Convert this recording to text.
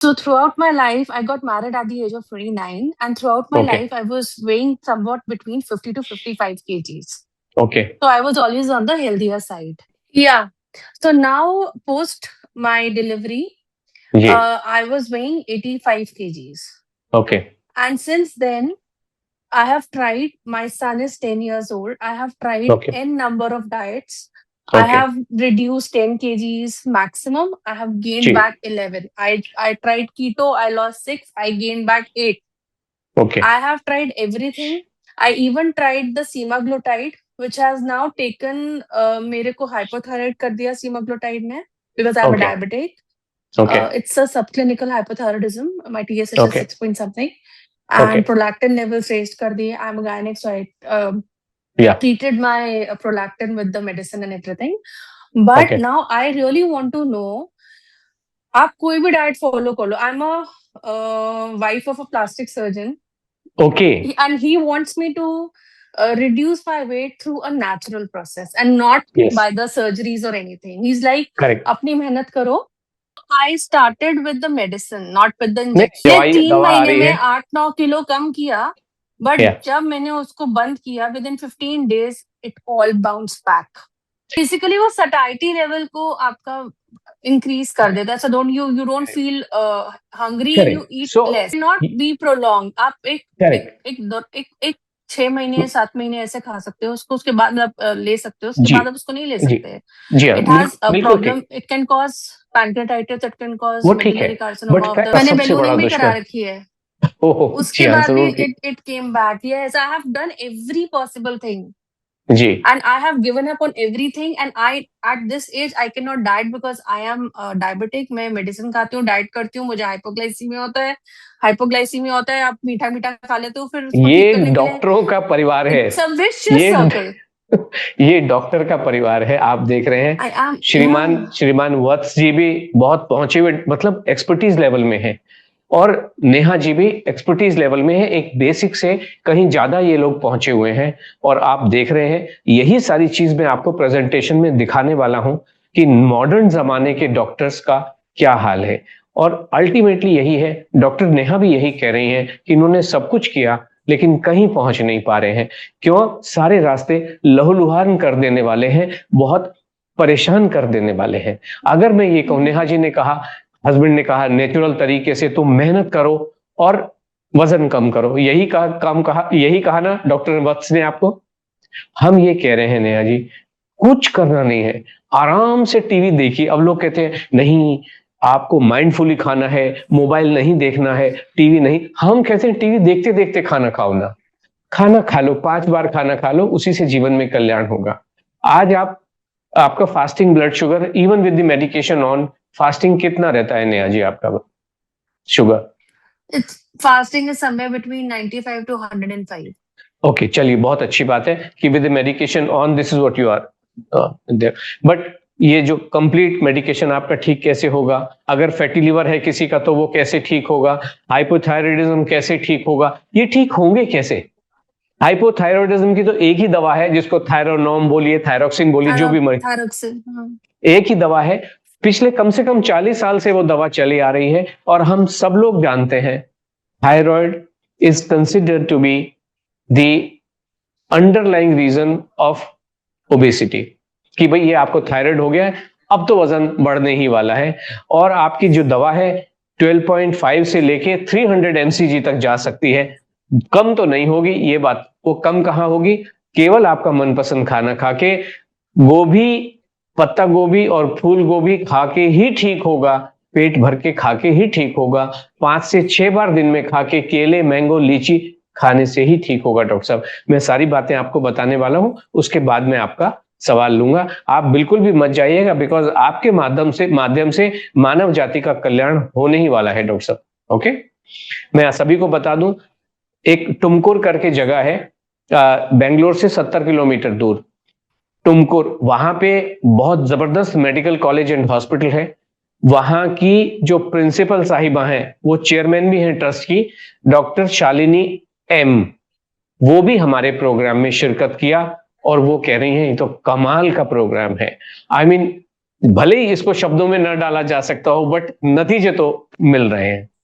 So throughout my life, I got married at the age of 29, and throughout my Okay. life, I was weighing somewhat between 50 to 55 kgs. Okay. So I was always on the healthier side. Yeah. So now, post my delivery, ji. I was weighing 85 kgs. Okay. And since then, I have tried, my son is 10 years old. I have tried Okay. n number of diets. I Okay. have reduced 10 kgs maximum. I have gained ji. back 11. I tried keto. I lost 6. I gained back 8. Okay. I have tried everything. I even tried the semaglutide, which has now taken मेरे को hypothyroid कर दिया semaglutide ने, because I'm a Okay. diabetic. Okay. It's a subclinical hypothyroidism. My TSH is Okay. 6 point something. Okay. And prolactin levels raised कर दिए. I'm a gynec, so I Yeah. treated my prolactin with the medicine and everything. But Okay. now I really want to know, आप कोई भी diet follow कर लो. I'm a wife of a plastic surgeon. Okay. And he wants me to reduce my weight through a natural process and not Yes. by the surgeries or anything. He's like, Correct. अपनी मेहनत करो. I started with the medicine, not with the नहीं, injection. मैंने दवाई 3 दवा आ महीने रही में है. 8-9 किलो कम किया. But Yeah. जब मैंने उसको बंद किया, within 15 days, it all bounced back. Basically, वो satiety level को आपका increase कर देता है. So you don't feel hungry, you Correct. eat So less. Not be prolonged. आप correct. एक 6 महीने 7 महीने ऐसे खा सकते हो उसको, उसके बाद आप ले सकते हो, उसके जी. बाद आप उसको नहीं ले जी. सकते. जी हाँ, It has a बिल्कुल ठीक. problem. It can cause pancreatitis. It can cause वो ठीक है, biliary but carcinoma of the. Fat का मैंने सबसे बड़ा ballooning भी करा दुश्मन. रखी है. ओहो. जी उसके हाँ, बाद भी जरूर की. it came back. Yes, I have done every possible thing. Ji. And I have given up on everything. And I, at this age, I cannot diet because I am diabetic. मैं medicine खाती हूँ, diet करती हूँ, मुझे hypoglycemia होता है. Hypoglycemia होता है, आप मीठा मीठा खा लेते हो, फिर उसको ठीक ये करने के लिए डॉक्टरों का परिवार है. it's a vicious ये circle. ये डॉक्टर का परिवार है. आप देख रहे हैं, I am, श्रीमान yeah. श्रीमान वत्स जी भी बहुत पहुंचे हुए, मतलब एक्सपर्टीज लेवल में है, और नेहा जी भी एक्सपर्टीज लेवल में है. एक बेसिक से कहीं ज्यादा ये लोग पहुंचे हुए हैं, और आप देख रहे हैं यही सारी चीज मैं आपको प्रेजेंटेशन में दिखाने वाला हूं कि मॉडर्न जमाने के डॉक्टर्स का क्या हाल है. और अल्टीमेटली यही है, डॉक्टर नेहा भी यही कह रही हैं कि इन्होंने सब कुछ किया लेकिन कहीं पहुंच नहीं पा रहे हैं. क्यों? सारे रास्ते लहूलुहान कर देने वाले हैं, बहुत परेशान कर देने वाले हैं. अगर मैं ये कहूं, नेहा जी ने कहा, हस्बैंड ने कहा नेचुरल तरीके से तुम मेहनत करो और वजन कम करो, यही कहा ना डॉक्टर वत्स ने आपको. हम ये कह रहे हैं नेहा जी, कुछ करना नहीं है, आराम से टीवी देखिए. अब लोग कहते हैं नहीं, आपको माइंडफुली खाना है, मोबाइल नहीं देखना है, टीवी नहीं. हम कहते हैं टीवी देखते देखते खाना खाओ ना. खाना खा लो, 5 बार खाना खा लो, उसी से जीवन में कल्याण होगा. आज आपका fasting blood sugar, even with the medication on, fasting कितना रहता है नेहा जी आपका sugar? It's fasting is somewhere between 95 to 105. Okay, चलिए, बहुत अच्छी बात है कि with medication on this is what you are there. But ये जो कंप्लीट मेडिकेशन आपका ठीक कैसे होगा? अगर फैटी लिवर है किसी का तो वो कैसे ठीक होगा? हाइपोथायराइडिज्म कैसे ठीक होगा? ये ठीक होंगे कैसे? हाइपोथायराइडिज्म की तो एक ही दवा है, जिसको थायरोनॉम बोलिए, थायरोक्सिन बोलिए, जो भी मर्जी, Thyroxine. एक ही दवा है. पिछले कम से कम 40 साल से वो दवा चली आ रही है, और हम सब लोग जानते हैं thyroid is considered to be the underlying reason of obesity, कि भाई ये आपको थायराइड हो गया है, अब तो वजन बढ़ने ही वाला है. और आपकी जो दवा है 12.5 से लेके 300 mcg तक जा सकती है, कम तो नहीं होगी. ये बात, वो कम कहां होगी? केवल आपका मनपसंद खाना खा के, गोभी, पत्ता गोभी और फूल गोभी खा के ही ठीक होगा, पेट भर के खा के ही ठीक होगा, 5 से 6 बार दिन में खा के, केले, मैंगो, लीची खाने से ही ठीक होगा. डॉक्टर साहब, मैं सारी बातें आपको बताने वाला हूं, उसके बाद मैं आपका सवाल लूंगा. आप बिल्कुल भी मत जाइएगा, बिकॉज आपके माध्यम से मानव जाति का कल्याण होने ही वाला है डॉक्टर साहब. ओके, मैं सभी को बता दूं, एक टुमकुर करके जगह है, बेंगलोर से 70 किलोमीटर दूर, टुमकुर. वहां पे बहुत जबरदस्त मेडिकल कॉलेज एंड हॉस्पिटल है. वहां की जो प्रिंसिपल साहिबा हैं, वो चेयरमैन भी हैं ट्रस्ट की, डॉक्टर शालिनी एम. वो भी हमारे प्रोग्राम में शिरकत किया, और वो कह रही हैं ये तो कमाल का प्रोग्राम है. आई मीन, भले ही इसको शब्दों में न डाला जा सकता हो, बट नतीजे तो मिल रहे हैं।